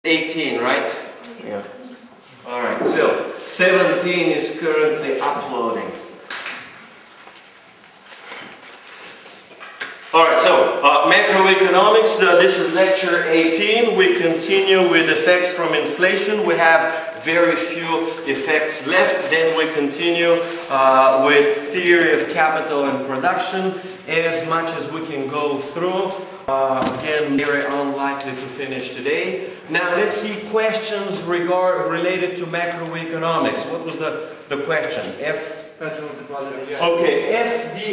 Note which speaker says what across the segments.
Speaker 1: 18, right? Yeah. Alright, so 17 is currently uploading. Alright, so macroeconomics, this is lecture 18. We continue with effects from inflation. We have very few effects left. Then we continue with theory of capital and production as much as we can go through. Again, very unlikely to finish today. Now let's see questions related to macroeconomics. What was the question? Okay,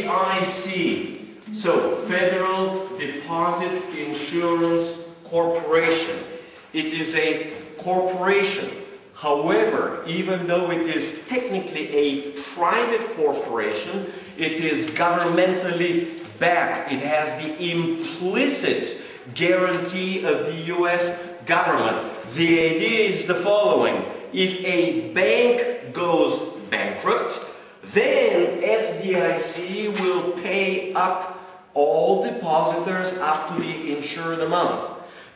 Speaker 1: FDIC. So, Federal Deposit Insurance Corporation. It is a corporation. However, even though it is technically a private corporation, it is governmentally backed. It has the implicit guarantee of the US government. The idea is the following. If a bank goes bankrupt, then FDIC will pay up all depositors up to the insured amount.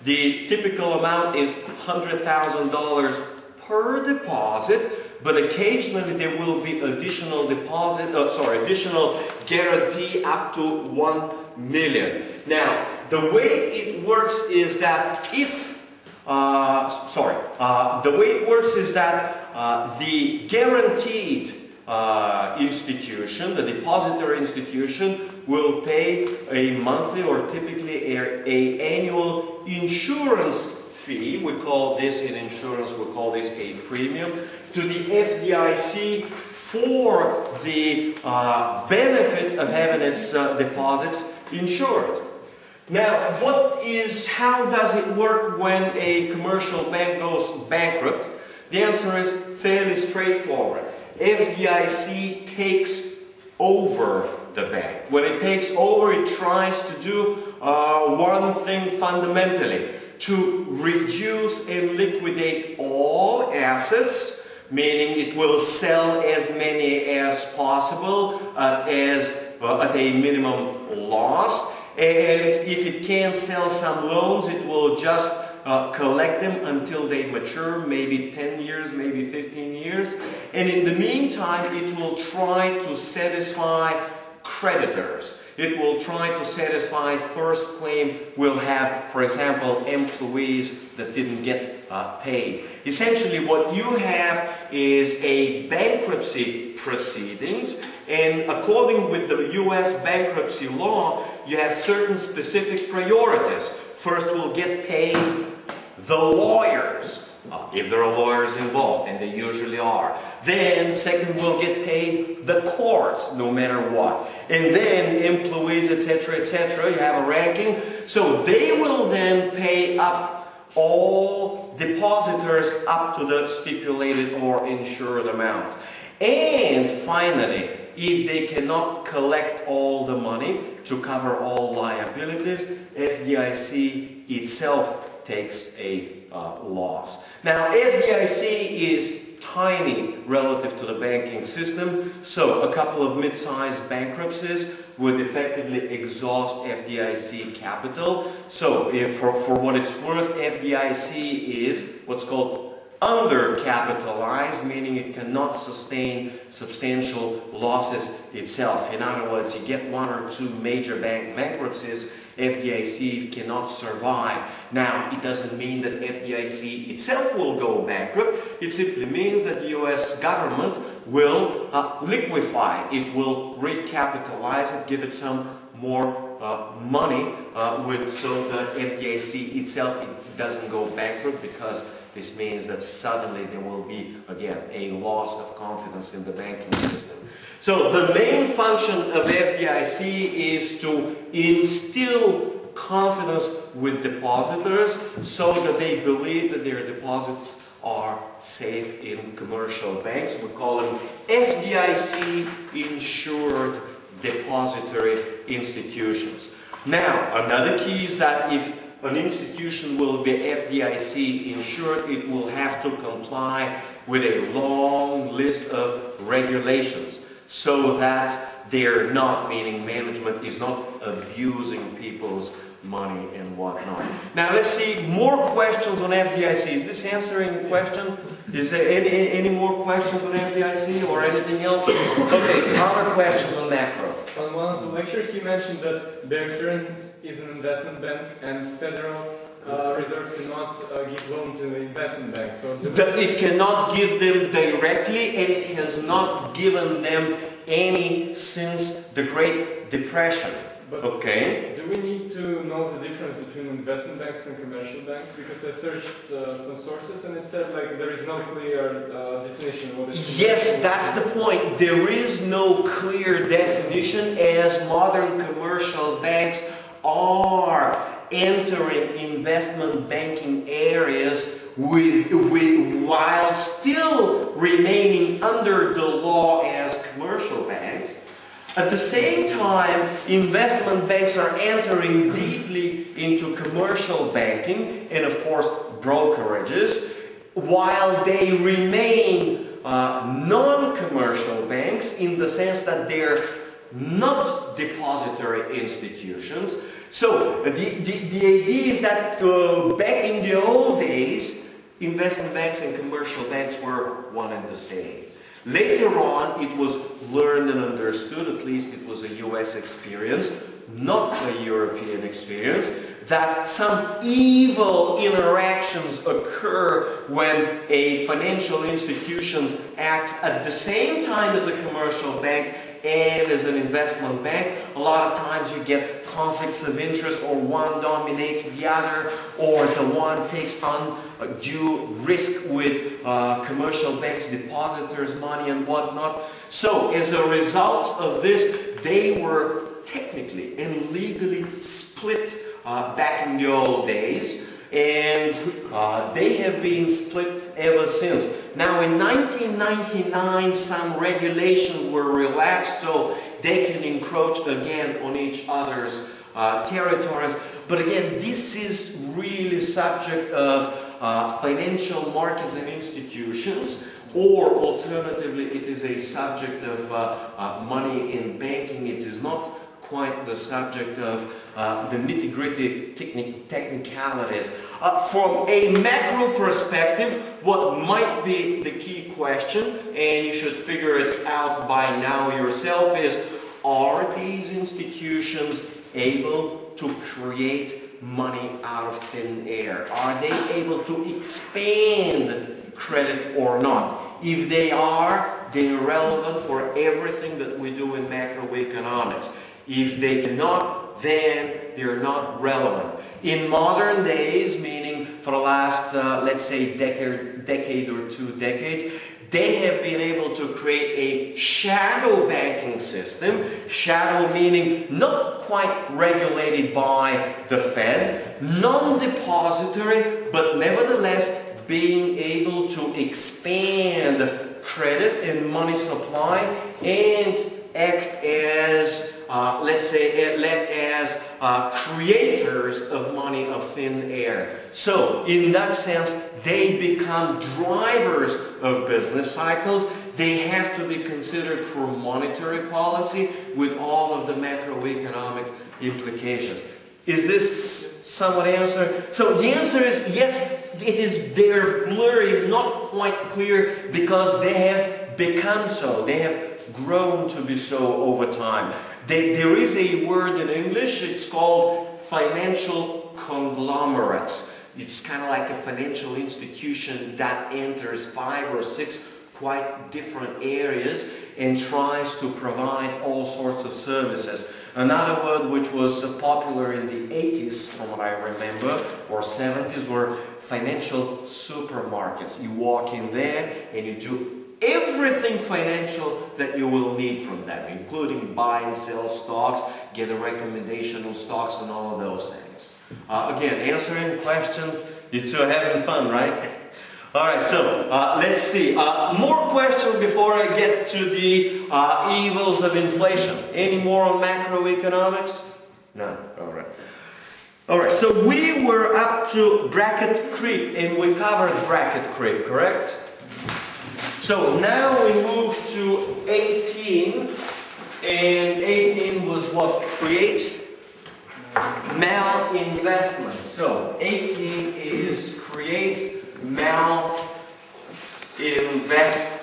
Speaker 1: The typical amount is $100,000 per deposit, but occasionally there will be additional additional guarantee up to $1 million. Now, the way it works is that the guaranteed institution, the depository institution, will pay a monthly or typically an annual insurance fee. We call this in insurance, we call this a premium, to the FDIC for the benefit of having its deposits insured. Now, how does it work when a commercial bank goes bankrupt? The answer is fairly straightforward. FDIC takes over the bank. When it takes over, it tries to do one thing fundamentally: to reduce and liquidate all assets, meaning it will sell as many as possible at a minimum loss. And if it can't sell some loans, it will just collect them until they mature, maybe 10 years, maybe 15 years. And in the meantime, it will try to satisfy creditors. It will try to satisfy first claim. Will have, for example, employees that didn't get paid. Essentially, what you have is a bankruptcy proceedings, and according with the US bankruptcy law, you have certain specific priorities. First will get paid the lawyers, if there are lawyers involved, and they usually are. Then, second will get paid the courts, no matter what. And then employees, etc., etc., you have a ranking. So they will then pay up all depositors up to the stipulated or insured amount. And finally, if they cannot collect all the money to cover all liabilities, FDIC itself takes a loss. Now, FDIC is tiny relative to the banking system, so a couple of mid-sized bankruptcies would effectively exhaust FDIC capital. So, for what it's worth, FDIC is what's called undercapitalized, meaning it cannot sustain substantial losses itself. In other words, you get one or two major bankruptcies, FDIC cannot survive. Now, it doesn't mean that FDIC itself will go bankrupt. It simply means that the US government will liquefy it, will recapitalize it, give it some more money, so that FDIC itself doesn't go bankrupt, because this means that suddenly there will be, again, a loss of confidence in the banking system. So the main function of FDIC is to instill confidence with depositors so that they believe that their deposits are safe in commercial banks. We call them FDIC insured depository institutions. Now, another key is that if an institution will be FDIC insured, it will have to comply with a long list of regulations, so that they're not, meaning management is not abusing people's money and whatnot. Now let's see more questions on FDIC. Is this answering the question? Is there any more questions on FDIC or anything else? Okay, other questions on macro.
Speaker 2: On one of the lectures you mentioned that Bear Stearns is an investment bank and Federal Reserve cannot give loan to the investment bank. So
Speaker 1: it cannot give them directly, and it has not given them any since the Great Depression.
Speaker 2: But
Speaker 1: okay.
Speaker 2: Do we need to know the difference between investment banks and commercial banks? Because I searched some sources and it said like there is no clear definition of what it is.
Speaker 1: Yes, that's the point. There is no clear definition, as modern commercial banks are entering investment banking areas while still remaining under the law as commercial banks. At the same time, investment banks are entering deeply into commercial banking and, of course, brokerages, while they remain non-commercial banks in the sense that they're not depository institutions. So, the idea is that back in the old days, investment banks and commercial banks were one and the same. Later on, it was learned and understood, at least it was a US experience, not a European experience, that some evil interactions occur when a financial institution acts at the same time as a commercial bank and as an investment bank. A lot of times you get conflicts of interest, or one dominates the other, or the one takes on due risk with commercial banks, depositors' money and whatnot. So as a result of this, they were technically and legally split back in the old days, and they have been split ever since. Now in 1999 some regulations were relaxed so they can encroach again on each other's territories, but again this is really subject of financial markets and institutions, or alternatively it is a subject of money in banking. It is not quite the subject of the nitty-gritty technicalities. From a macro perspective, what might be the key question, and you should figure it out by now yourself, is are these institutions able to create money out of thin air? Are they able to expand credit or not? If they are, they're relevant for everything that we do in macroeconomics. If they cannot, then they're not relevant. In modern days, meaning for the last, let's say, decade or 2 decades, they have been able to create a shadow banking system. Shadow meaning not quite regulated by the Fed, non-depository, but nevertheless being able to expand credit and money supply and act as, let's say, as creators of money of thin air. So, in that sense, they become drivers of business cycles. They have to be considered for monetary policy with all of the macroeconomic implications. Is this somewhat answer? So the answer is yes, they're blurry, not quite clear, because they have become so. They have grown to be so over time. There is a word in English, it's called financial conglomerates. It's kind of like a financial institution that enters 5 or 6 quite different areas and tries to provide all sorts of services. Another word which was popular in the 80s, from what I remember, or 70s, were financial supermarkets. You walk in there and you do everything financial that you will need from them, including buy and sell stocks, get a recommendation on stocks and all of those things. Again, answering questions, you two are having fun, right? Alright, so let's see. More questions before I get to the evils of inflation. Any more on macroeconomics? No? Alright. Alright, so we were up to bracket creep, and we covered bracket creep, correct? So now we move to 18, And 18 was what creates malinvestment. So 18 is creates malinvestment.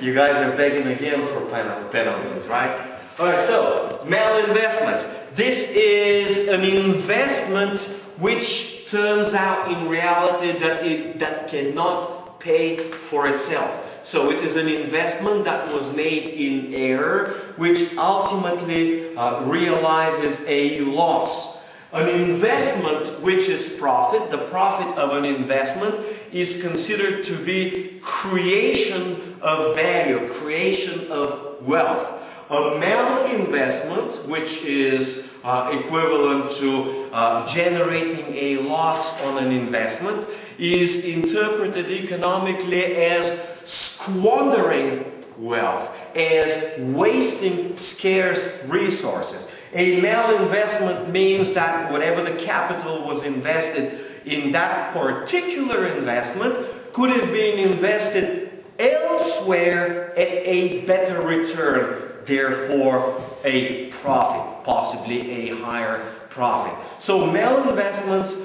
Speaker 1: You guys are begging again for penalties, right? Alright, so malinvestment. This is an investment which turns out in reality that cannot pay for itself. So it is an investment that was made in error, which ultimately realizes a loss. An investment which is profit, the profit of an investment is considered to be creation of value, creation of wealth. A malinvestment, which is equivalent to generating a loss on an investment, is interpreted economically as squandering wealth, as wasting scarce resources. A malinvestment means that whatever the capital was invested in that particular investment could have been invested elsewhere at a better return, therefore a profit, possibly a higher profit. So malinvestments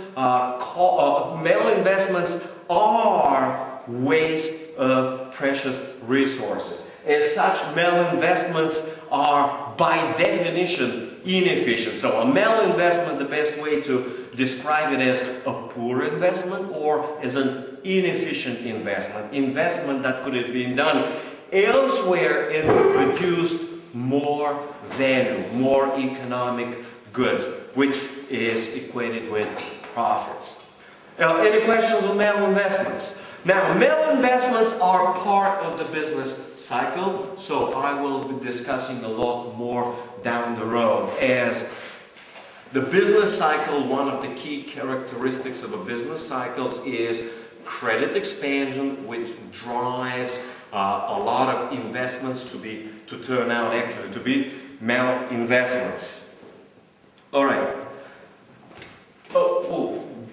Speaker 1: are waste of precious resources. As such, malinvestments are by definition inefficient. So a malinvestment, the best way to describe it as a poor investment or as an inefficient investment. Investment that could have been done elsewhere and produced more value, more economic goods, which is equated with profits. Now, any questions on malinvestments? Now, malinvestments are part of the business cycle, so I will be discussing a lot more down the road. As the business cycle, one of the key characteristics of a business cycle is credit expansion, which drives a lot of investments to turn out actually to be malinvestments. All right.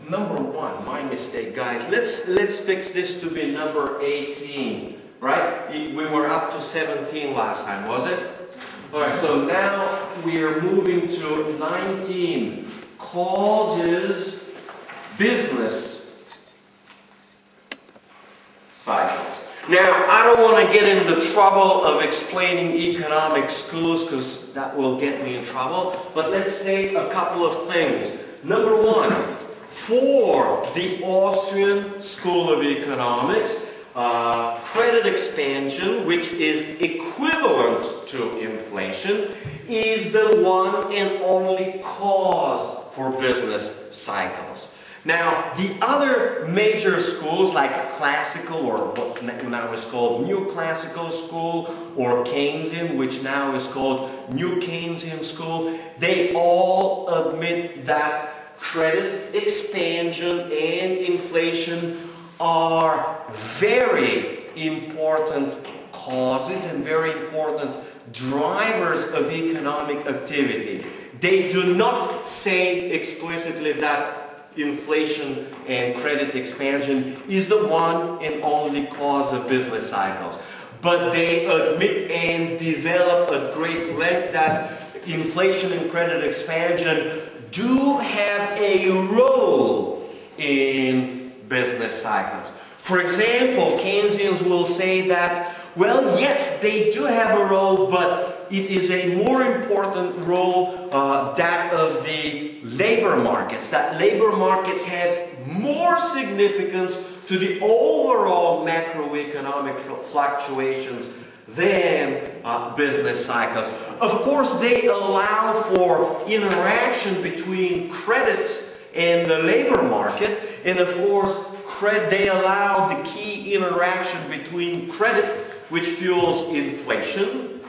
Speaker 1: Number one, my mistake, guys. Let's fix this to be number 18, right? We were up to 17 last time, was it? All right. So now we are moving to 19. Causes business cycles. Now, I don't want to get into trouble of explaining economic schools because that will get me in trouble. But let's say a couple of things. Number one. For the Austrian School of Economics, credit expansion, which is equivalent to inflation, is the one and only cause for business cycles. Now, the other major schools like classical, or what now is called New Classical School, or Keynesian, which now is called New Keynesian School, they all admit that credit expansion and inflation are very important causes and very important drivers of economic activity. They do not say explicitly that inflation and credit expansion is the one and only cause of business cycles. But they admit and develop at great length that inflation and credit expansion do have a role in business cycles. For example, Keynesians will say that, well, yes, they do have a role, but it is a more important role that of the labor markets. That labor markets have more significance to the overall macroeconomic fluctuations than business cycles. Of course, they allow for interaction between credit and the labor market, and of course, they allow the key interaction between credit, which fuels inflation,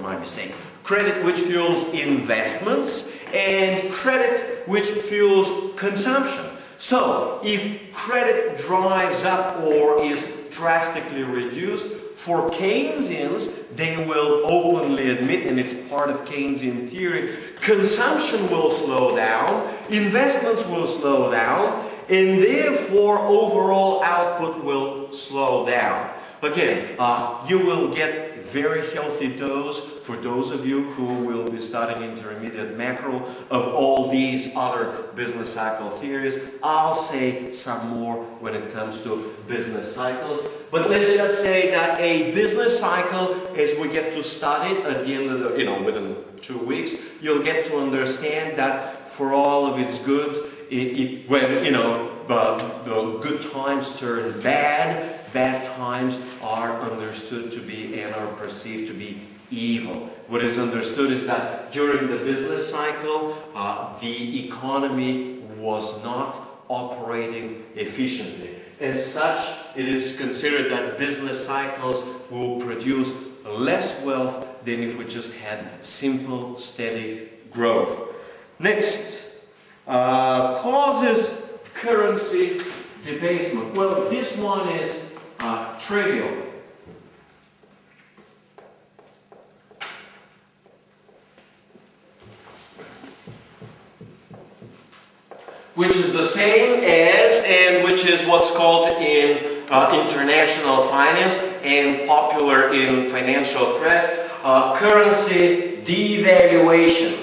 Speaker 1: my mistake. Credit which fuels investments, and credit which fuels consumption. So, if credit dries up or is drastically reduced, for Keynesians, they will openly admit, and it's part of Keynesian theory, consumption will slow down, investments will slow down, and therefore overall output will slow down. Again, you will get very healthy dose for those of you who will be studying intermediate macro of all these other business cycle theories. I'll say some more when it comes to business cycles. But let's just say that a business cycle, as we get to study it at the end of the, within 2 weeks, you'll get to understand that for all of its goods, when, the good times turn bad, bad times are understood to be and are perceived to be evil. What is understood is that during the business cycle, the economy was not operating efficiently. As such, it is considered that business cycles will produce less wealth than if we just had simple, steady growth. Next, causes currency debasement. Well, this one is trivial. Which is the same as, and which is what's called in international finance and popular in financial press, currency devaluation.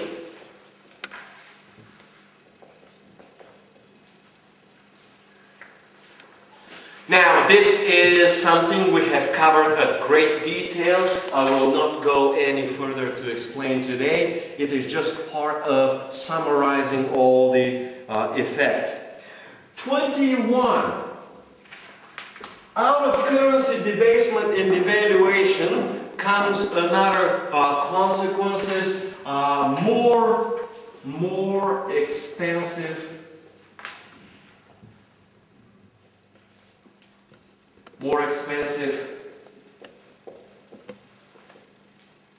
Speaker 1: Now, this is something we have covered at great detail. I will not go any further to explain today. It is just part of summarizing all the effects. 21. Out of currency debasement and devaluation comes another consequences, more expensive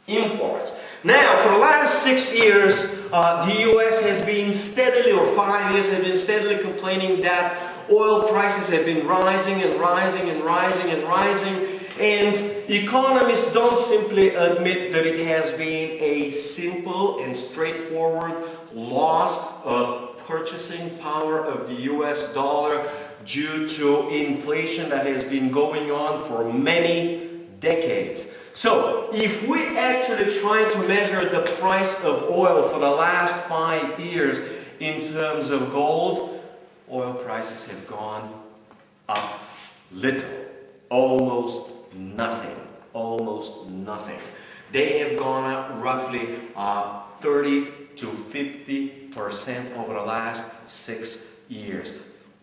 Speaker 1: imports. Now, for the last 6 years, the US has been steadily, or 5 years, have been steadily complaining that oil prices have been rising and rising and rising and rising, and economists don't simply admit that it has been a simple and straightforward loss of purchasing power of the US dollar due to inflation that has been going on for many decades. So, if we actually try to measure the price of oil for the last 5 years in terms of gold, oil prices have gone up little, almost nothing, They have gone up roughly 30 to 50% over the last 6 years.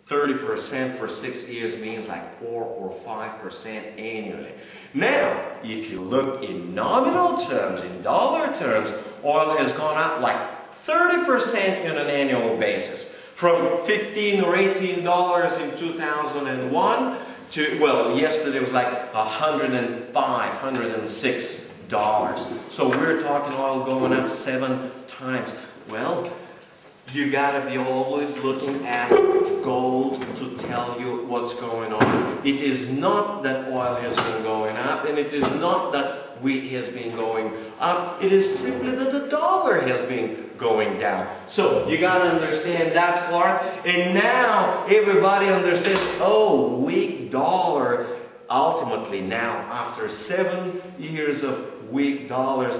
Speaker 1: 30% for 6 years means like 4 or 5% annually. Now, if you look in nominal terms, in dollar terms, oil has gone up like 30% on an annual basis. From $15 or $18 in 2001 to, well, yesterday it was like $105, $106. So we're talking oil going up 7 times. Well, you gotta be always looking at gold to tell you what's going on. It is not that oil has been going up, and it is not that wheat has been going up. It is simply that the dollar has been going down. So you gotta understand that part. And now everybody understands, oh, weak dollar. Ultimately now, after 7 years of weak dollars,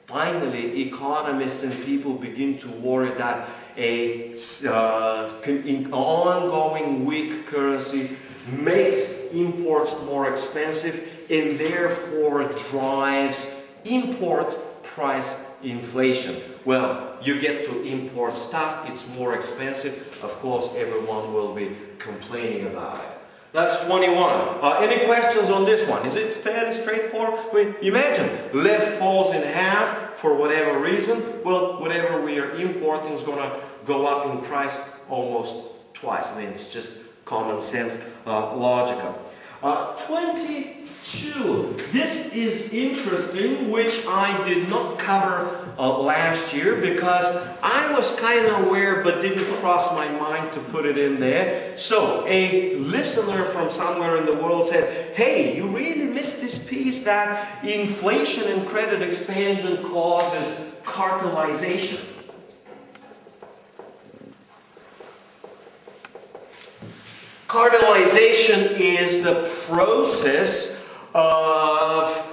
Speaker 1: finally, economists and people begin to worry that a ongoing weak currency makes imports more expensive and therefore drives import price inflation. Well, you get to import stuff, it's more expensive. Of course, everyone will be complaining about it. That's 21. Any questions on this one? Is it fairly straightforward? I mean, imagine, lead falls in half for whatever reason. Well, whatever we are importing is going to go up in price almost twice. I mean, it's just common sense, logical. 22. This is interesting, which I did not cover last year because I was kind of aware but didn't cross my mind to put it in there. So a listener from somewhere in the world said, hey, you really missed this piece that inflation and credit expansion causes cartelization. Cartelization is the process of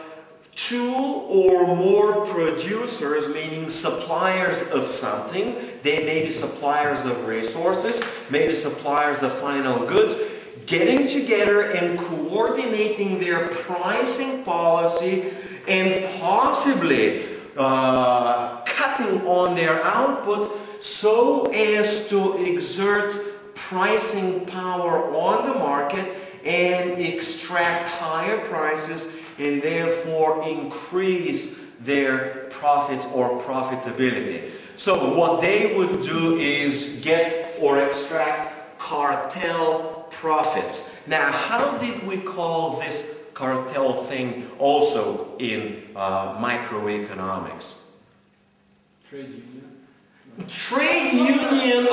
Speaker 1: two or more producers, meaning suppliers of something. They may be suppliers of resources, maybe suppliers of final goods, getting together and coordinating their pricing policy and possibly cutting on their output so as to exert pricing power on the market and extract higher prices and therefore increase their profits or profitability. So what they would do is get or extract cartel profits. Now, how did we call this cartel thing also in microeconomics?
Speaker 2: Trade union.
Speaker 1: Trade union,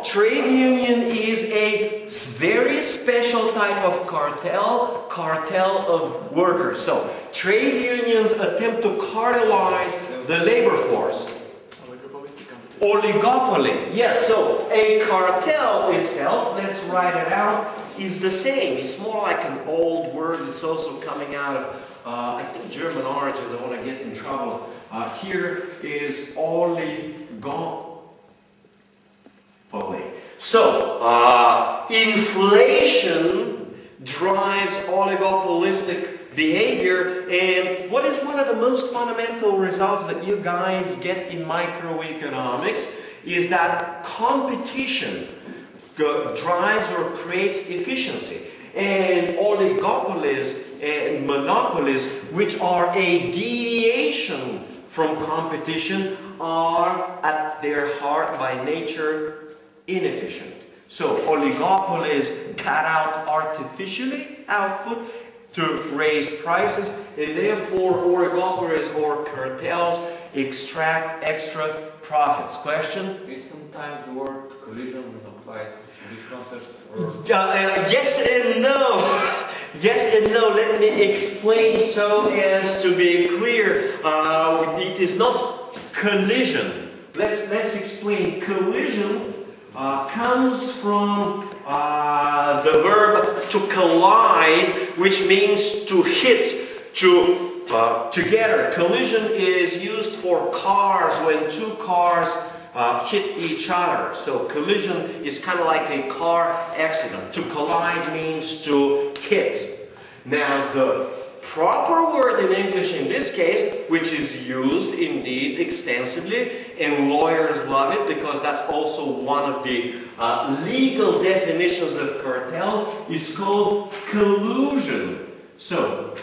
Speaker 1: trade union is a very special type of cartel of workers. So, trade unions attempt to cartelize the labor force. Oligopoly, yes, so a cartel itself, let's write it out, is the same. It's more like an old word. It's also coming out of, I think, German origin. I don't want to get in trouble. Here is oligopoly. So, inflation drives oligopolistic behavior, and what is one of the most fundamental results that you guys get in microeconomics is that competition drives or creates efficiency. And oligopolies and monopolies, which are a deviation from competition, are at their heart by nature inefficient. So oligopolies cut out artificially output to raise prices, and therefore oligopolies or cartels extract extra profits. Question?
Speaker 3: Is sometimes the word collision applied to this concept?
Speaker 1: Yes and no. Yes and no. Let me explain so as to be clear. It is not collision. Let's explain. Collision comes from the verb to collide, which means to hit, together. Collision is used for cars when two cars hit each other. So collision is kind of like a car accident. To collide means to hit. Now the proper word in English in this case, which is used indeed extensively, and lawyers love it because that's also one of the legal definitions of cartel, is called collusion. So,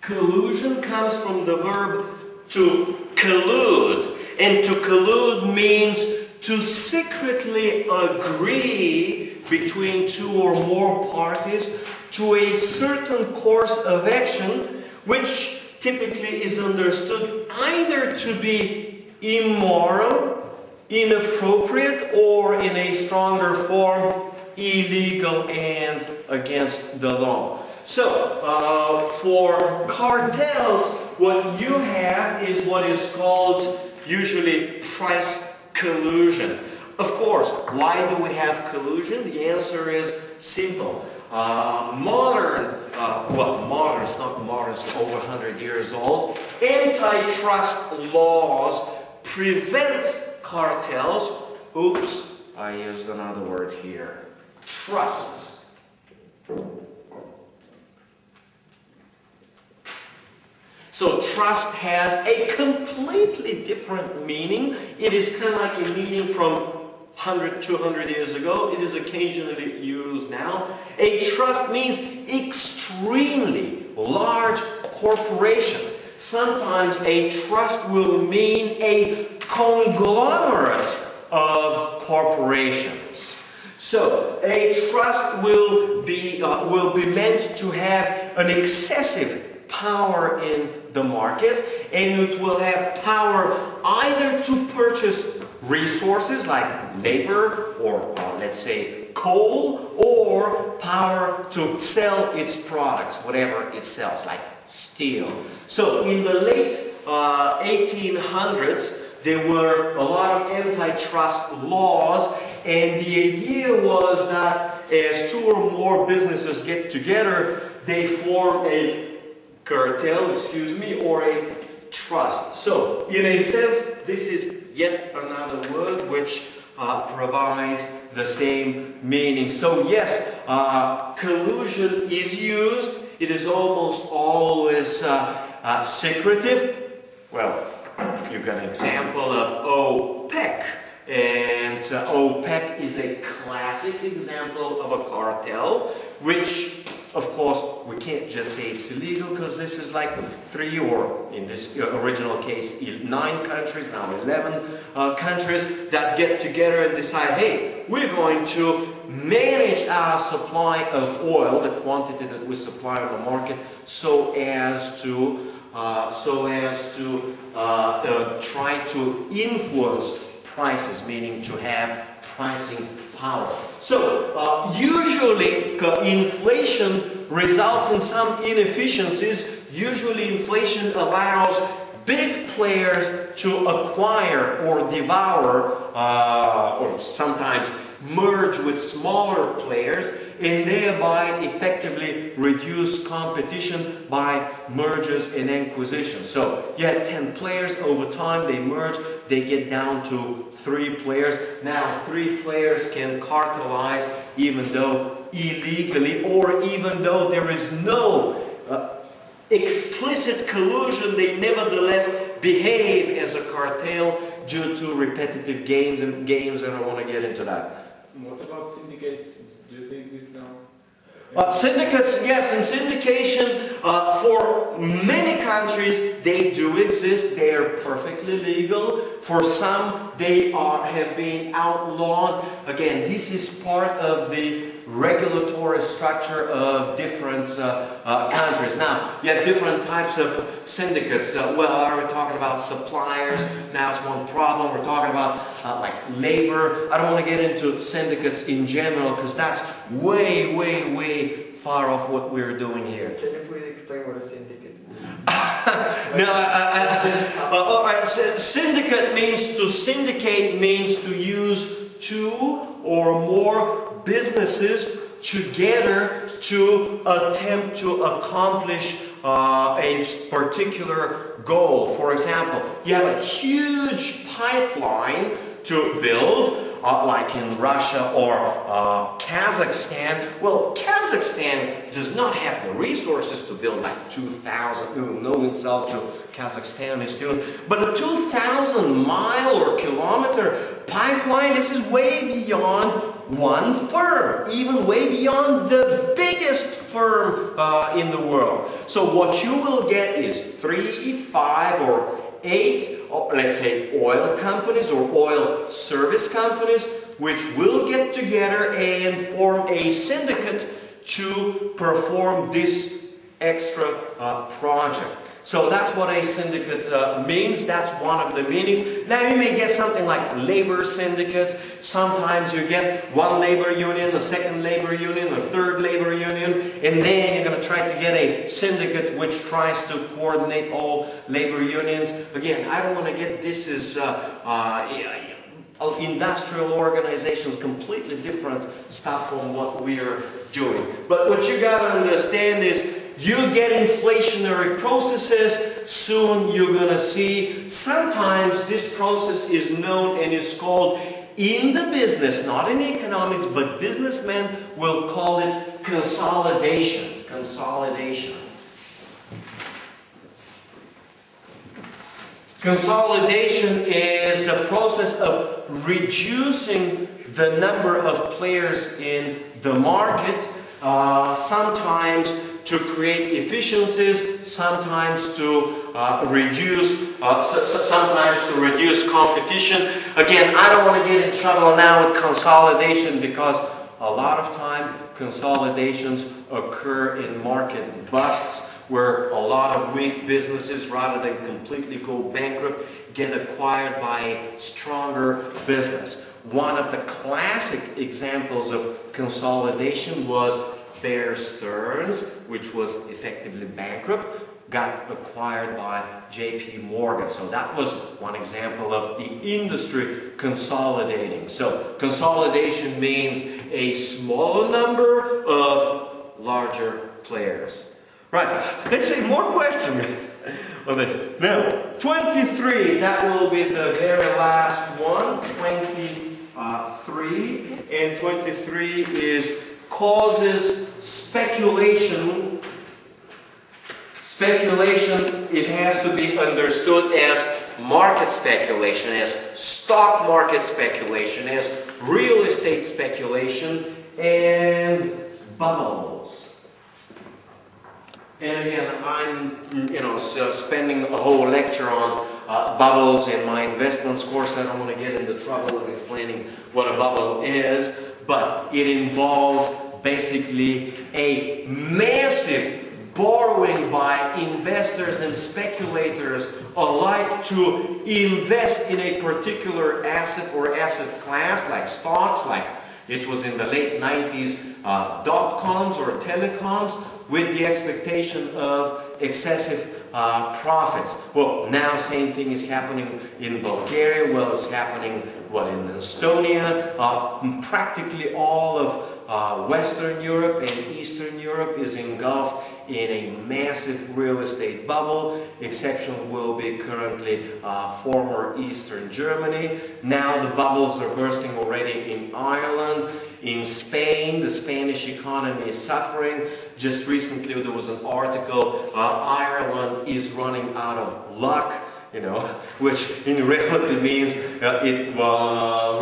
Speaker 1: collusion comes from the verb to collude, and to collude means to secretly agree between two or more parties to a certain course of action, which typically is understood either to be immoral, inappropriate, or in a stronger form, illegal and against the law. So, for cartels, what you have is what is called usually price collusion. Of course, why do we have collusion? The answer is simple. Modern, it's not modern, it's over 100 years old, antitrust laws prevent cartels. Oops, I used another word here. Trust. So trust has a completely different meaning. It is kind of like a meaning from 100, 200 years ago. It is occasionally used now. A trust means extremely large corporation. Sometimes a trust will mean a conglomerate of corporations. So a trust will be meant to have an excessive power in the markets, and it will have power either to purchase resources like labor or let's say coal, or power to sell its products, whatever it sells, like steel. So in the late 1800s, there were a lot of antitrust laws, and the idea was that as two or more businesses get together, they form a cartel, or a trust. So, in a sense, this is yet another word which provides the same meaning. So yes, collusion is used. It is almost always secretive. Well, you got an example of OPEC. And OPEC is a classic example of a cartel, which, of course, we can't just say it's illegal, because this is like 3, or in this original case, 9 countries, now 11 countries that get together and decide, hey, we're going to manage our supply of oil, the quantity that we supply on the market, so as to try to influence prices, meaning to have pricing power. So, usually inflation results in some inefficiencies. Usually inflation allows big players to acquire or devour, or sometimes merge with smaller players, and thereby effectively reduce competition by mergers and acquisitions. So you had 10 players, over time they merge, they get down to 3 players. Now 3 players can cartelize even though illegally, or even though there is no explicit collusion, they nevertheless behave as a cartel due to repetitive games, and I don't want to get into that.
Speaker 2: What about syndicates? Do they exist now?
Speaker 1: Syndicates, yes, and syndication for many countries they do exist. They are perfectly legal. For some, they have been outlawed. Again, this is part of the regulatory structure of different countries. Now, you have different types of syndicates. Well, are we talking about suppliers? Now it's one problem. We're talking about like labor. I don't want to get into syndicates in general, because that's way, way, way far off what we're doing here.
Speaker 4: Can you please explain what a syndicate means?
Speaker 1: No, all right. Syndicate means to use 2 or more businesses together to attempt to accomplish a particular goal. For example, you have a huge pipeline to build, like in Russia or Kazakhstan. Well, Kazakhstan does not have the resources to build like 2,000, no insult to Kazakhstan is doing, but a 2,000-mile or kilometer pipeline, this is way beyond one firm, even way beyond the biggest firm in the world. So what you will get is 3, 5, or 8, let's say, oil companies or oil service companies, which will get together and form a syndicate to perform this extra project. So that's what a syndicate means. That's one of the meanings. Now you may get something like labor syndicates. Sometimes you get one labor union, a second labor union, a third labor union, and then you're going to try to get a syndicate which tries to coordinate all labor unions. Again, I don't want to get this as industrial organizations, completely different stuff from what we're doing. But what you got to understand is, you get inflationary processes, soon you're going to see, sometimes this process is known and is called, in the business, not in economics, but businessmen will call it consolidation. Consolidation. Consolidation is the process of reducing the number of players in the market, sometimes to create efficiencies, sometimes to reduce competition. Again, I don't want to get in trouble now with consolidation, because a lot of time consolidations occur in market busts, where a lot of weak businesses, rather than completely go bankrupt, get acquired by a stronger business. One of the classic examples of consolidation was Bear Stearns, which was effectively bankrupt. got acquired by JP Morgan. So that was one example of the industry consolidating. So consolidation means a smaller number of larger players. Right, let's say more questions on it. Now, 23, that will be the very last one, 23. And 23 is causes speculation. Speculation, it has to be understood as market speculation, as stock market speculation, as real estate speculation, and bubbles. And again, I'm, spending a whole lecture on bubbles in my investments course. I don't want to get into trouble of explaining what a bubble is, but it involves basically a massive borrowing by investors and speculators alike to invest in a particular asset or asset class, like stocks, like it was in the late 90s, dot-coms or telecoms, with the expectation of excessive profits. Well, now same thing is happening in Bulgaria. Well, it's happening, in Estonia. Practically all of Western Europe and Eastern Europe is engulfed in a massive real estate bubble. Exceptions will be currently former Eastern Germany. Now the bubbles are bursting already in Ireland. In Spain, the Spanish economy is suffering. Just recently there was an article, Ireland is running out of luck, which in reality means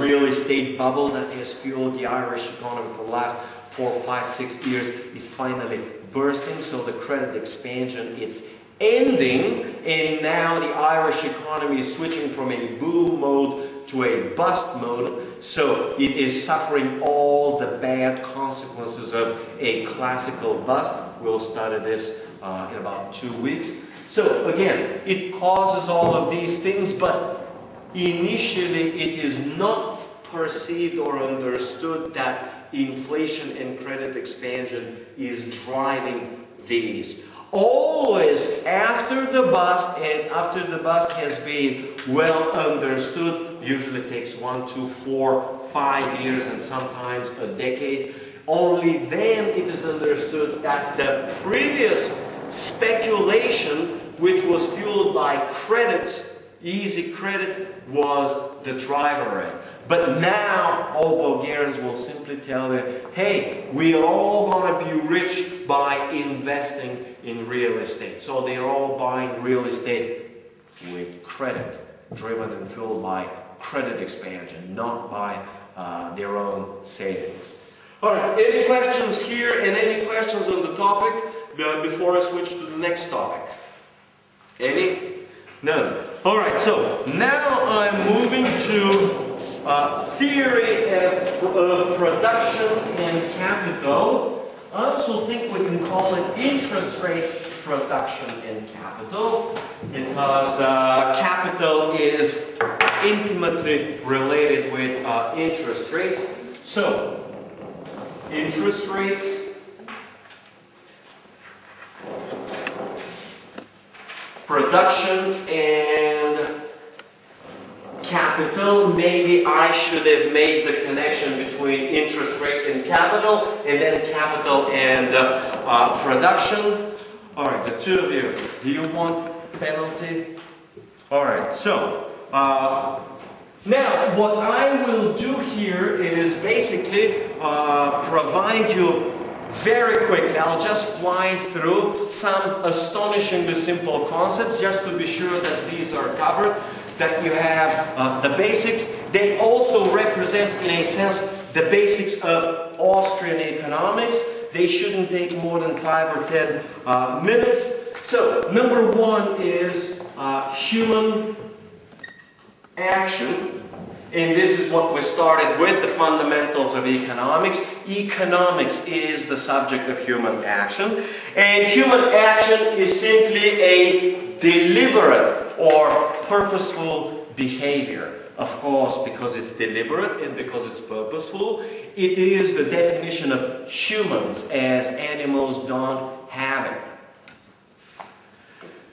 Speaker 1: real estate bubble that has fueled the Irish economy for the last 4, 5, 6 years is finally bursting. So the credit expansion, it's ending, and now the Irish economy is switching from a boom mode to a bust mode. So it is suffering all the bad consequences of a classical bust. We'll study this in about 2 weeks. So again, it causes all of these things, but initially it is not perceived or understood that inflation and credit expansion is driving these. Always after the bust, and after the bust has been well understood, usually takes 1, 2, 4, 5 years and sometimes a decade, only then it is understood that the previous speculation, which was fueled by credit, easy credit, was the driver. But now all Bulgarians will simply tell you, hey, we are all going to be rich by investing in real estate. So they are all buying real estate with credit, driven and fueled by credit expansion, not by their own savings. All right, any questions here and any questions on the topic before I switch to the next topic? Any? None. All right, so now I'm moving to theory of production and capital. I also think we can call it interest rates, production, and capital, because capital is intimately related with interest rates. So, interest rates, production, and capital. Maybe I should have made the connection between interest rate and capital, and then capital and production. All right, the two of you, do you want penalty? All right, so now what I will do here is basically provide you very quickly. I'll just fly through some astonishingly simple concepts just to be sure that these are covered, that you have the basics. They also represent, in a sense, the basics of Austrian economics. They shouldn't take more than 5 or 10 minutes. So, number one is human action. And this is what we started with, the fundamentals of economics. Economics is the subject of human action. And human action is simply a deliberate or purposeful behavior. Of course, because it's deliberate and because it's purposeful, it is the definition of humans, as animals don't have it.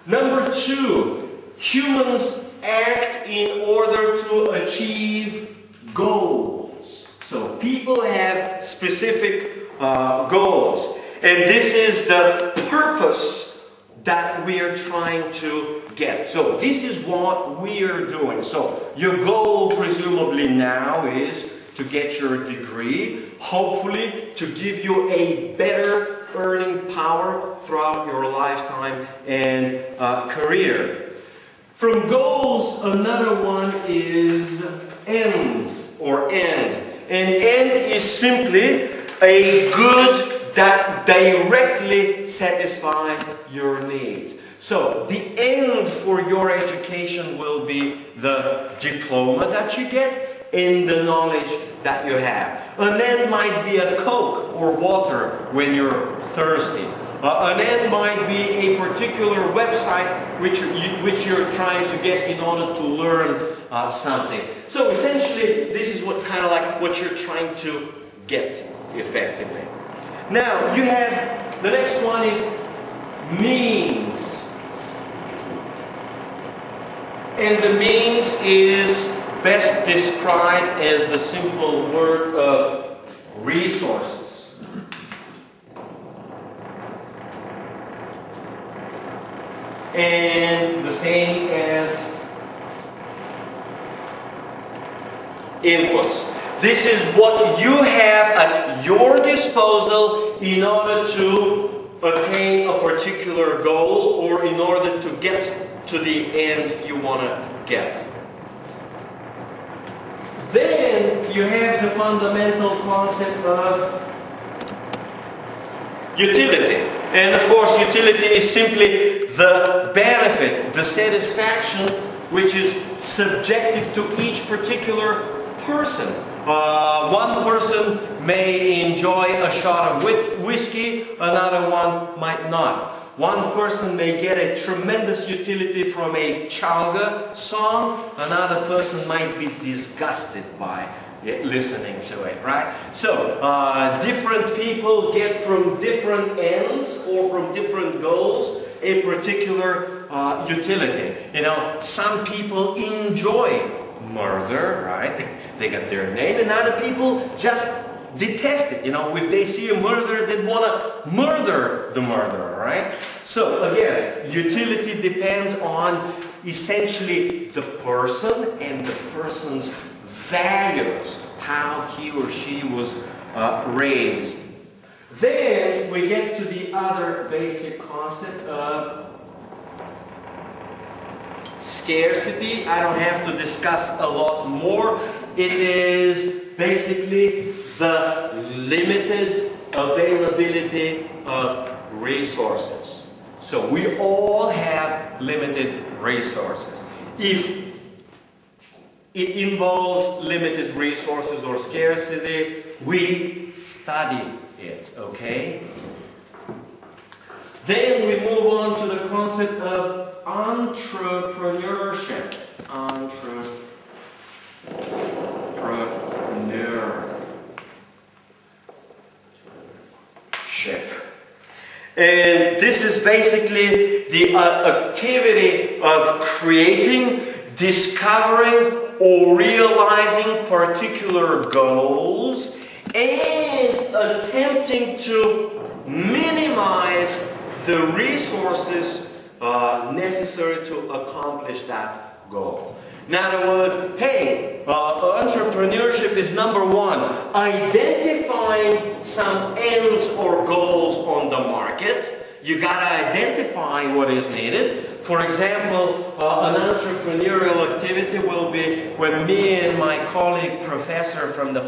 Speaker 1: Number two, humans act in order to achieve goals. So people have specific goals. And this is the purpose that we are trying to get. So this is what we are doing. So your goal presumably now is to get your degree, hopefully to give you a better earning power throughout your lifetime and career. From goals, another one is ends or end. And end is simply a good that directly satisfies your needs. So the end for your education will be the diploma that you get and the knowledge that you have. An end might be a Coke or water when you're thirsty. An end might be a particular website which you're trying to get in order to learn something. So essentially, this is what kind of like what you're trying to get effectively. Now you have the next one is means, and the means is best described as the simple word of resources. And the same as inputs. This is what you have at your disposal in order to attain a particular goal or in order to get to the end you want to get. Then you have the fundamental concept of utility. And of course, utility is simply the benefit, the satisfaction, which is subjective to each particular person. One person may enjoy a shot of whiskey, another one might not. One person may get a tremendous utility from a chalga song, another person might be disgusted by listening to it, right? So, different people get from different ends or from different goals a particular utility. You know, some people enjoy murder, right? They got their name, and other people just detest it. You know, if they see a murderer, they want to murder the murderer, right? So again, utility depends on essentially the person and the person's values, how he or she was raised. Then we get to the other basic concept of scarcity. I don't have to discuss a lot more. It is basically the limited availability of resources. So we all have limited resources. If it involves limited resources or scarcity, we study it, okay? Then we move on to the concept of entrepreneurship. Entrepreneurship. And this is basically the activity of creating, discovering, or realizing particular goals and attempting to minimize the resources necessary to accomplish that goal. In other words, hey, entrepreneurship is number one, identifying some ends or goals on the market. You gotta identify what is needed. For example, an entrepreneurial activity will be when me and my colleague professor from the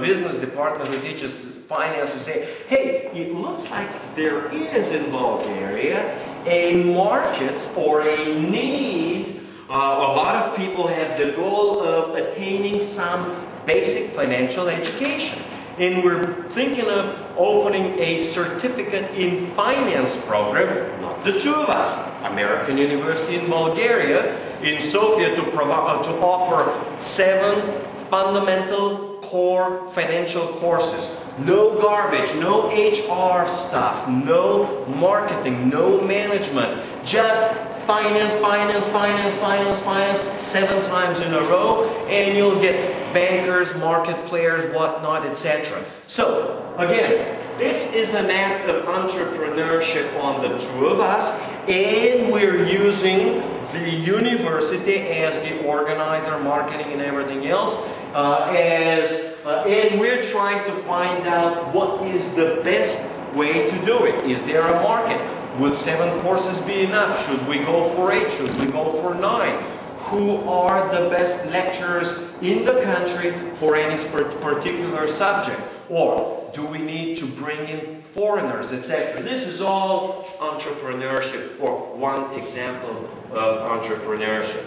Speaker 1: business department who teaches finance will say, hey, it looks like there is in Bulgaria a market or a need. A lot of people have the goal of attaining some basic financial education. And we're thinking of opening a certificate in finance program, not the two of us, American University in Bulgaria, in Sofia, to offer 7 fundamental core financial courses. No garbage, no HR stuff, no marketing, no management. Just finance, finance, finance, finance, finance 7 times in a row, and you'll get bankers, market players, whatnot, etc. So, again, this is an act of entrepreneurship on the two of us, and we're using the university as the organizer, marketing and everything else, and we're trying to find out what is the best way to do it. Is there a market? Would 7 courses be enough? Should we go for 8? Should we go for 9? Who are the best lecturers in the country for any particular subject? Or do we need to bring in foreigners, etc.? This is all entrepreneurship, or one example of entrepreneurship.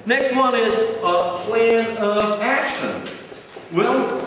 Speaker 1: Next one is a plan of action. Well,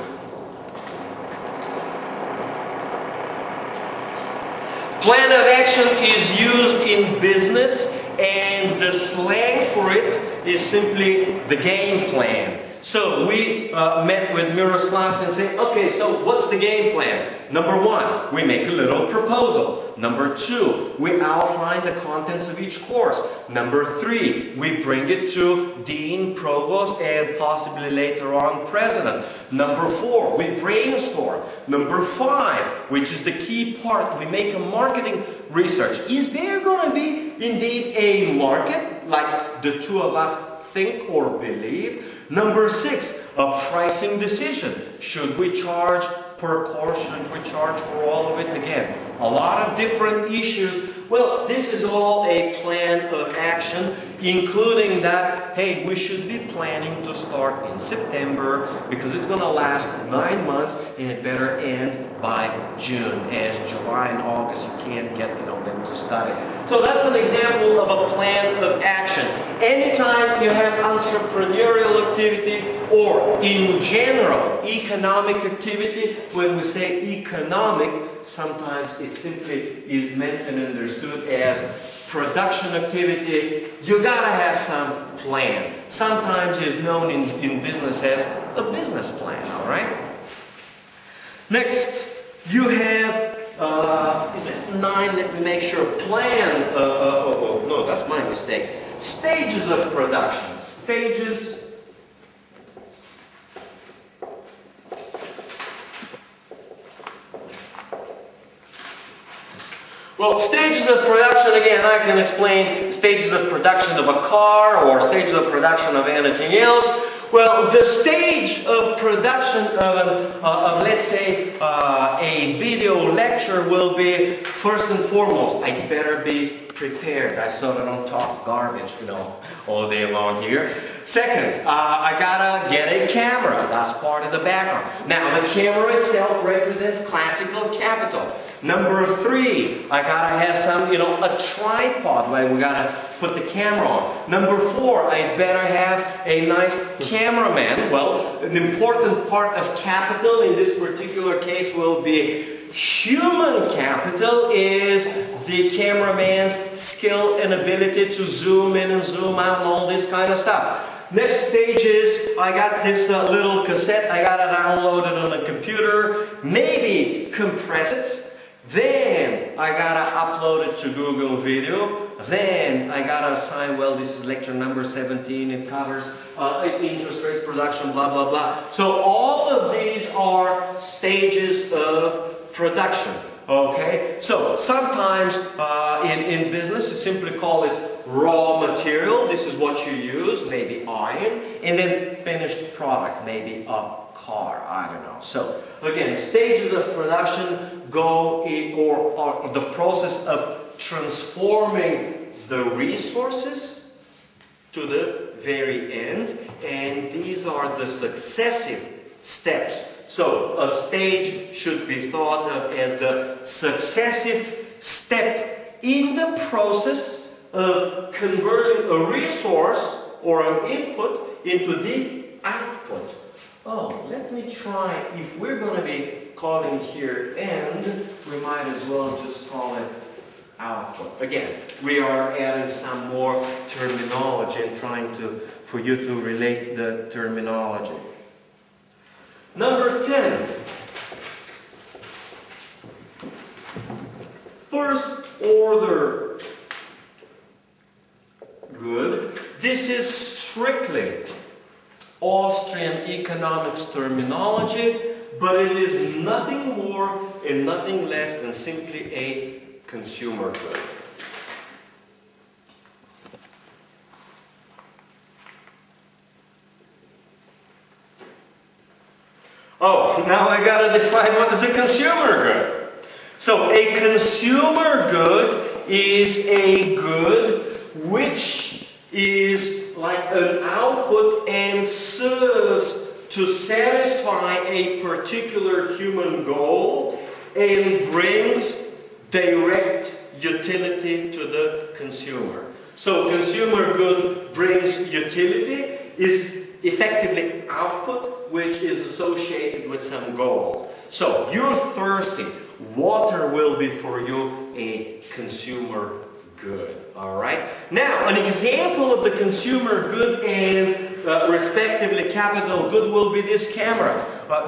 Speaker 1: plan of action is used in business, and the slang for it is simply the game plan. So we met with Miroslav and said, okay, so what's the game plan? Number 1, we make a little proposal. Number 2, we outline the contents of each course. Number 3, we bring it to dean, provost, and possibly later on president. Number 4, we brainstorm. Number 5, which is the key part, we make a marketing research. Is there going to be indeed a market like the two of us think or believe? Number 6, a pricing decision. Should we charge per course? Should we charge for all of it? Again, a lot of different issues. Well, this is all a plan of action, including that, hey, we should be planning to start in September because it's going to last 9 months and it better end by June, as July and August you can't get them to study. So that's an example of a plan of action. Anytime you have entrepreneurial activity or in general economic activity, when we say economic, sometimes it simply is meant and understood as production activity. You gotta have some plan. Sometimes it's known in business as a business plan, all right? Next, you have is it 9? Let me make sure. Plan. No, that's my mistake. Stages of production. Stages. Well, stages of production, again, I can explain stages of production of a car or stages of production of anything else. Well, the stage of production of let's say, a video lecture will be, first and foremost, I better be prepared. I sort of don't talk garbage, all day long here. Second, I gotta get a camera. That's part of the background. Now, the camera itself represents classical capital. Number 3, I gotta have some, a tripod where we gotta put the camera on. Number 4, I better have a nice cameraman. Well, an important part of capital in this particular case will be human capital, is the cameraman's skill and ability to zoom in and zoom out and all this kind of stuff. Next stage is, I got this little cassette, I got it downloaded on a computer, maybe compress it. Then I gotta upload it to Google Video. Then I gotta assign, well, this is lecture number 17, it covers interest rates, production, blah, blah, blah. So all of these are stages of production. Okay? So sometimes in business you simply call it raw material. This is what you use, maybe iron, and then finished product, maybe a car, I don't know. So again, stages of production go in, or the process of transforming the resources to the very end, and these are the successive steps. So a stage should be thought of as the successive step in the process of converting a resource or an input into the output. Oh, let me try, if we're going to be calling here end, we might as well just call it output. Again, we are adding some more terminology and trying for you to relate the terminology. Number 10. First order good. This is strictly Austrian economics terminology, but it is nothing more and nothing less than simply a consumer good. Oh, now I gotta define what is a consumer good. So a consumer good is a good which is like an output and serves to satisfy a particular human goal and brings direct utility to the consumer. So consumer good brings utility, is effectively output which is associated with some goal. So you're thirsty, water will be for you a consumer good. Alright? Now, an example of the consumer good and respectively capital good will be this camera.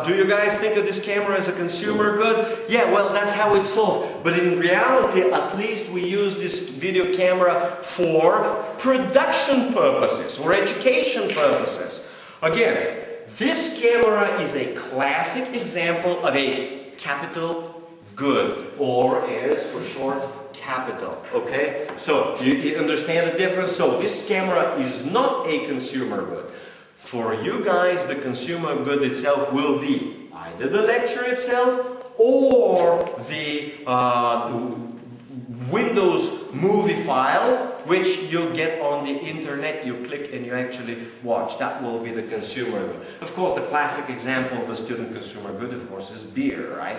Speaker 1: Do you guys think of this camera as a consumer good? Yeah, well, that's how it's sold. But in reality, at least we use this video camera for production purposes or education purposes. Again, this camera is a classic example of a capital good, or as for short, capital. Okay? So you understand the difference? So this camera is not a consumer good. For you guys, the consumer good itself will be either the lecture itself or the Windows movie file, which you get on the internet, you click and you actually watch. That will be the consumer good. Of course, the classic example of a student consumer good, of course, is beer, right?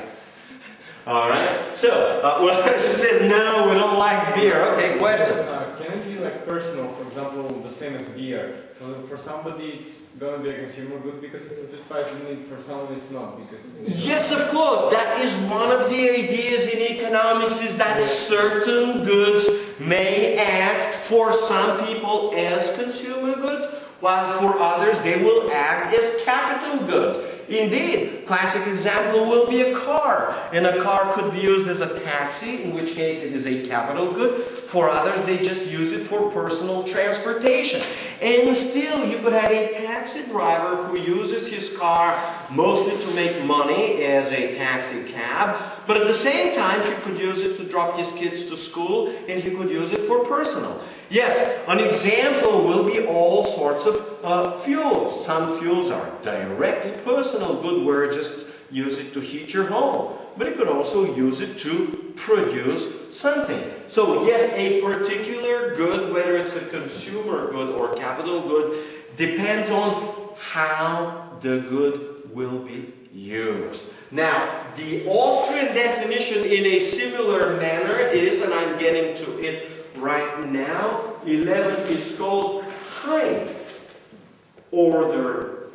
Speaker 1: Alright, so, well, she says, no, we don't like beer. Okay, question.
Speaker 2: Can it be like personal, for example, the same as beer? For somebody it's going to be a consumer good because it satisfies the need, for someone it's not. Because
Speaker 1: yes, of course, that is one of the ideas in economics, is that certain goods may act for some people as consumer goods, while for others they will act as capital goods. Indeed, classic example will be a car. And a car could be used as a taxi, in which case it is a capital good. For others, they just use it for personal transportation. And still, you could have a taxi driver who uses his car mostly to make money as a taxi cab, but at the same time, he could use it to drop his kids to school, and he could use it for personal. Yes, an example will be all sorts of fuels. Some fuels are directly personal good, where you just use it to heat your home. But you could also use it to produce something. So yes, a particular good, whether it's a consumer good or capital good, depends on how the good will be used. Now, the Austrian definition in a similar manner is, and I'm getting to it right now, 11 is called high order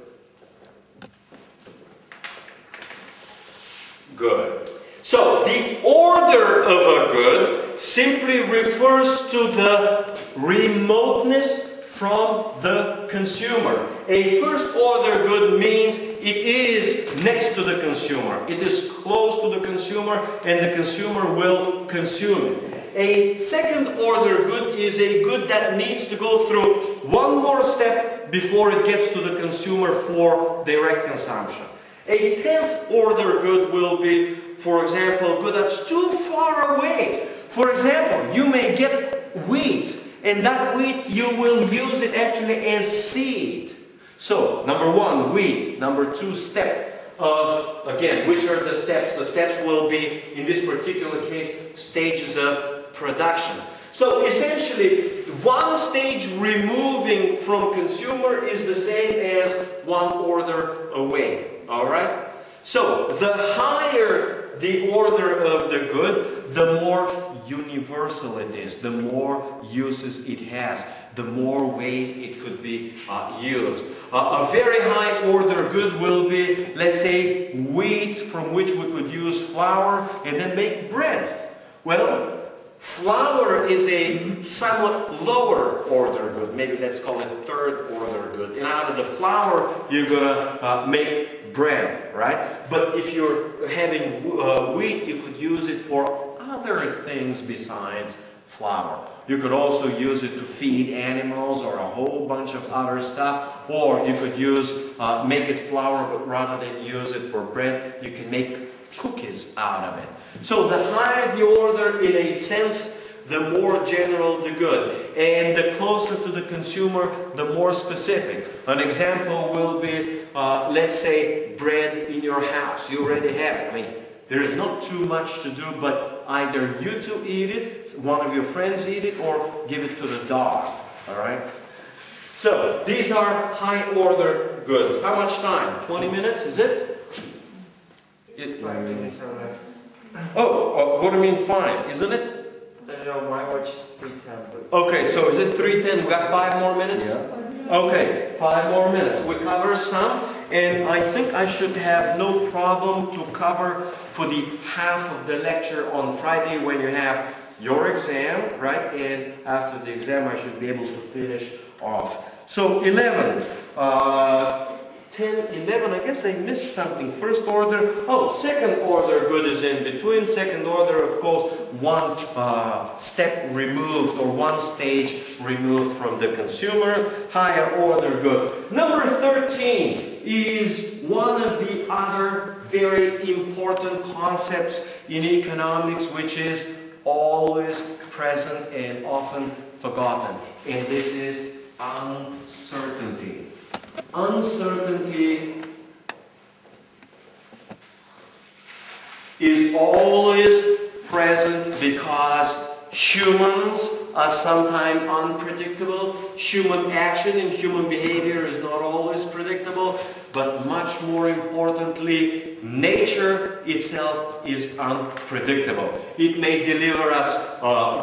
Speaker 1: good. So, the order of a good simply refers to the remoteness from the consumer. A first order good means it is next to the consumer. It is close to the consumer, and the consumer will consume it. A second order good is a good that needs to go through one more step before it gets to the consumer for direct consumption. A 10th order good will be, for example, good that's too far away. For example, you may get wheat, and that wheat you will use it actually as seed. So, number one, wheat. Number two, step of, again, which are the steps? The steps will be, in this particular case, stages of production. So, essentially, one stage removing from consumer is the same as one order away. Alright? So, the higher the order of the good, the more universal it is, the more uses it has, the more ways it could be used. A very high order good will be, let's say, wheat, from which we could use flour and then make bread. Well, flour is a somewhat lower order good, maybe let's call it third order good. And out of the flour, you're gonna make bread, right? But if you're having wheat, you could use it for other things besides flour. You could also use it to feed animals or a whole bunch of other stuff. Or you could make it flour, but rather than use it for bread, you can make cookies out of it. So the higher the order, in a sense, the more general the good. And the closer to the consumer, the more specific. An example will be, let's say, bread in your house. You already have it. I mean, there is not too much to do, but either you two eat it, one of your friends eat it, or give it to the dog. Alright? So, these are high order goods. How much time? 20 minutes, is it?
Speaker 4: 5 minutes are left.
Speaker 1: Oh, what do you mean 5? Isn't it?
Speaker 4: No, my watch is 3:10.
Speaker 1: Okay, so is it 3:10? We got 5 more minutes?
Speaker 4: Yeah.
Speaker 1: Okay, 5 more minutes. We cover some, and I think I should have no problem to cover for the half of the lecture on Friday when you have your exam, right? And after the exam I should be able to finish off. So 11. 10, 11, I guess I missed something. First order, second order good is in between. Second order, of course, one step removed or one stage removed from the consumer. Higher order good. Number 13 is one of the other very important concepts in economics, which is always present and often forgotten. And this is uncertainty. Uncertainty is always present because humans are sometimes unpredictable. Human action and human behavior is not always predictable, but much more importantly, nature itself is unpredictable. It may deliver us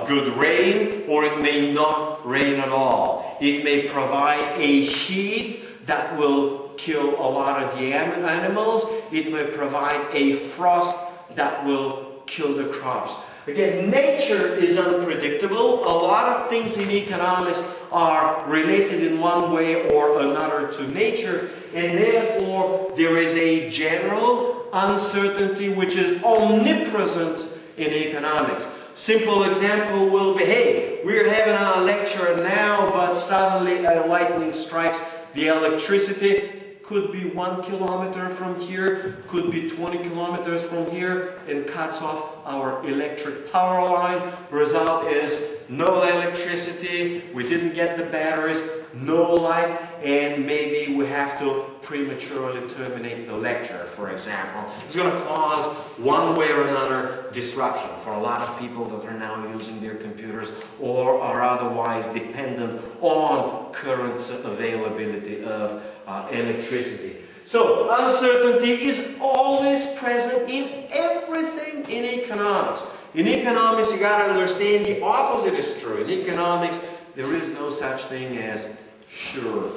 Speaker 1: good rain, or it may not rain at all. It may provide a heat that will kill a lot of the animals. It may provide a frost that will kill the crops. Again, nature is unpredictable. A lot of things in economics are related in one way or another to nature, and therefore there is a general uncertainty which is omnipresent in economics. Simple example will be, hey, we're having a lecture now, but suddenly a lightning strikes the electricity. Could be 1 kilometer from here, could be 20 kilometers from here, and cuts off our electric power line. Result is no electricity, we didn't get the batteries, no light, and maybe we have to prematurely terminate the lecture, for example. It's going to cause one way or another disruption for a lot of people that are now using their computers or are otherwise dependent on current availability of electricity. So uncertainty is always present in everything in economics. In economics, you got to understand the opposite is true. In economics, there is no such thing as sure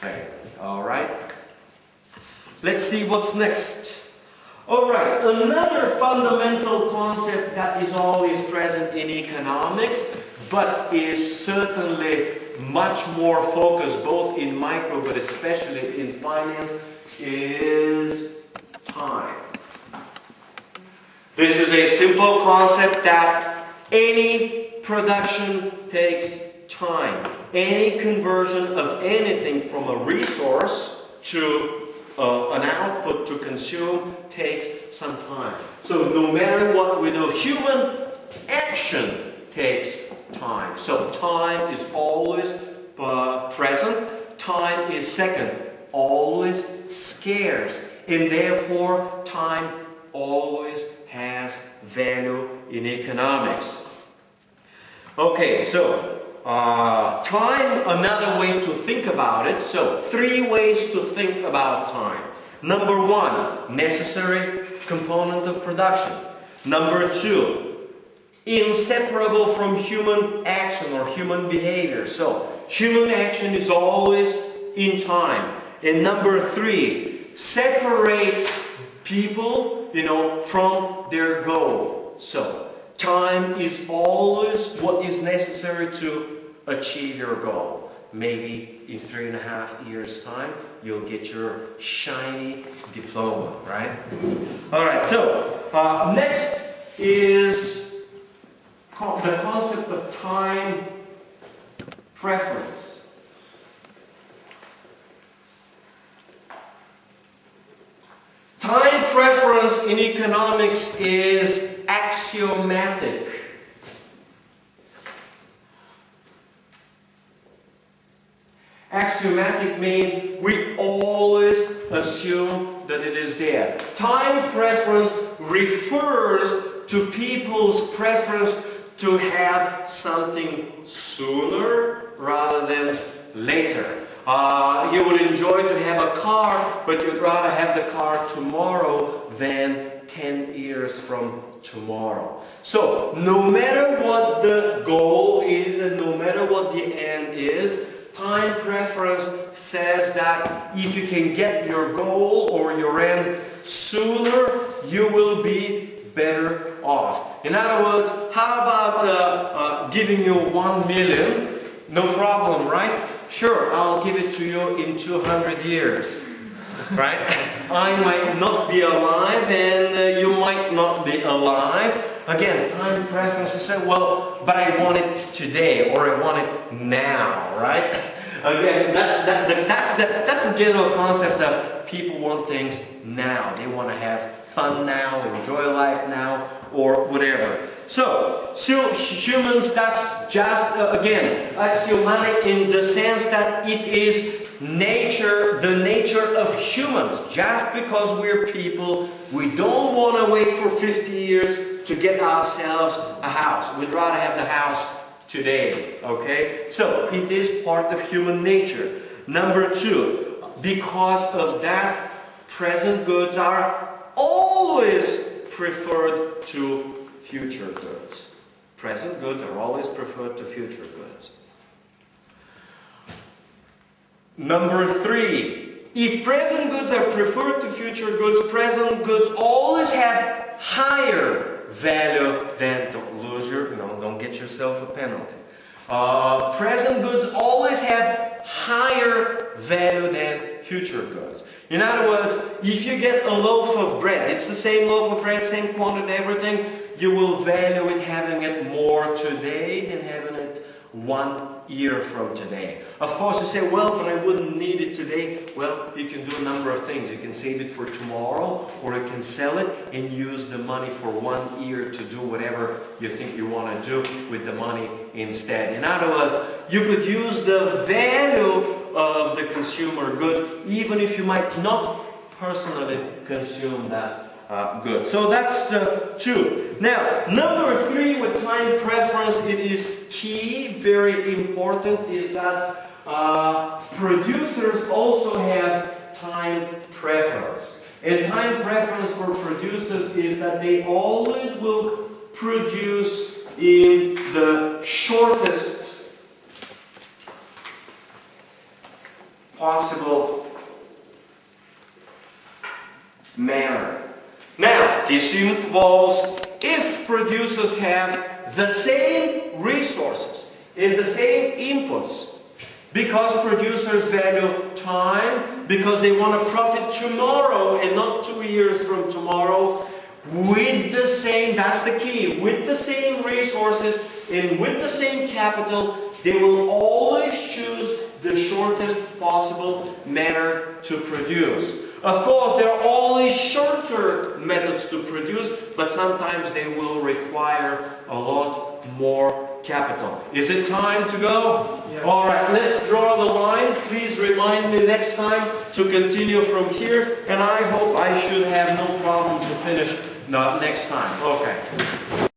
Speaker 1: thing. All right? Let's see what's next. All right, another fundamental concept that is always present in economics, but is certainly much more focused both in micro but especially in finance, is time. This is a simple concept that any production takes time. Any conversion of anything from a resource to an output to consume takes some time. So no matter what we do, human action takes time. So time is always present. Time is second, always scarce. And therefore, time always has value in economics. Okay, so time, another way to think about it. So, 3 ways to think about time. Number 1, necessary component of production. Number 2, inseparable from human action or human behavior. So, human action is always in time. And number 3, separates people, from their goal. So, time is always what is necessary to achieve your goal. Maybe in 3.5 years' time, you'll get your shiny diploma, right? All right, so next is the concept of time preference. Time preference in economics is axiomatic. Axiomatic means we always assume that it is there. Time preference refers to people's preference to have something sooner rather than later. You would enjoy to have a car, but you'd rather have the car tomorrow than 10 years from tomorrow. So, no matter what the goal is and no matter what the end is, time preference says that if you can get your goal or your end sooner, you will be better off. In other words, how about giving you 1 million? No problem, right? Sure, I'll give it to you in 200 years, right? I might not be alive and you might not be alive. Again, time preferences say, well, but I want it today or I want it now, right? Again, that's the general concept that people want things now. They want to have fun now, enjoy life now, or whatever. So humans, that's just, again, axiomatic in the sense that it is nature, the nature of humans. Just because we're people, we don't want to wait for 50 years to get ourselves a house. We'd rather have the house today, okay? So, it is part of human nature. Number 2, because of that, present goods are always preferred to future goods. Present goods are always preferred to future goods. Number 3, if present goods are preferred to future goods, present goods always have higher value than, don't lose your, don't get yourself a penalty. Present goods always have higher value than future goods. In other words, if you get a loaf of bread, it's the same loaf of bread, same quantity, everything, you will value it having it more today than having it 1 year from today. Of course, you say, well, but I wouldn't need it today. Well, you can do a number of things. You can save it for tomorrow, or you can sell it and use the money for 1 year to do whatever you think you want to do with the money instead. In other words, you could use the value of the consumer good, even if you might not personally consume that good. So that's 2. Now, number 3 with time preference, it is key, very important, is that producers also have time preference. And time preference for producers is that they always will produce in the shortest possible manner. Now, this involves if producers have the same resources and the same inputs, because producers value time, because they want to profit tomorrow and not 2 years from tomorrow, with the same, that's the key, with the same resources and with the same capital, they will always choose the shortest possible manner to produce. Of course, there are always shorter methods to produce, but sometimes they will require a lot more capital. Is it time to go?
Speaker 2: Yeah.
Speaker 1: All right, let's draw the line. Please remind me next time to continue from here, and I hope I should have no problem to finish next time. Okay.